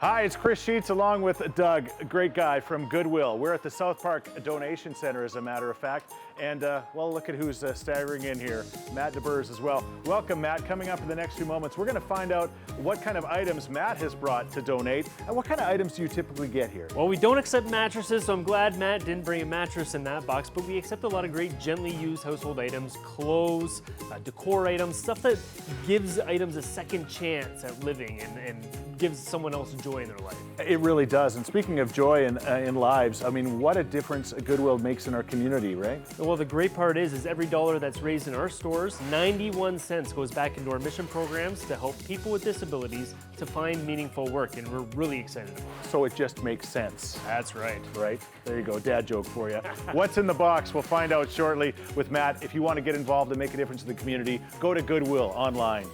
Hi, it's Chris Sheets along with Doug, a great guy from Goodwill. We're at the South Park Donation Center, as a matter of fact. And, well, look at who's staggering in here. Matt DeBurs as well. Welcome, Matt. Coming up in the next few moments, we're going to find out what kind of items Matt has brought to donate. And what kind of items do you typically get here? Well, we don't accept mattresses, so I'm glad Matt didn't bring a mattress in that box, but we accept a lot of great gently used household items, clothes, decor items, stuff that gives items a second chance at living and gives someone else joy in their life. It really does. And speaking of joy in lives, I mean, what a difference Goodwill makes in our community, right? Well, the great part is every dollar that's raised in our stores, 91 cents goes back into our mission programs to help people with disabilities to find meaningful work, and we're really excited about it. So it just makes sense. That's right. Right? There you go, dad joke for you. What's in the box? We'll find out shortly with Matt. If you want to get involved and make a difference in the community, go to Goodwill online.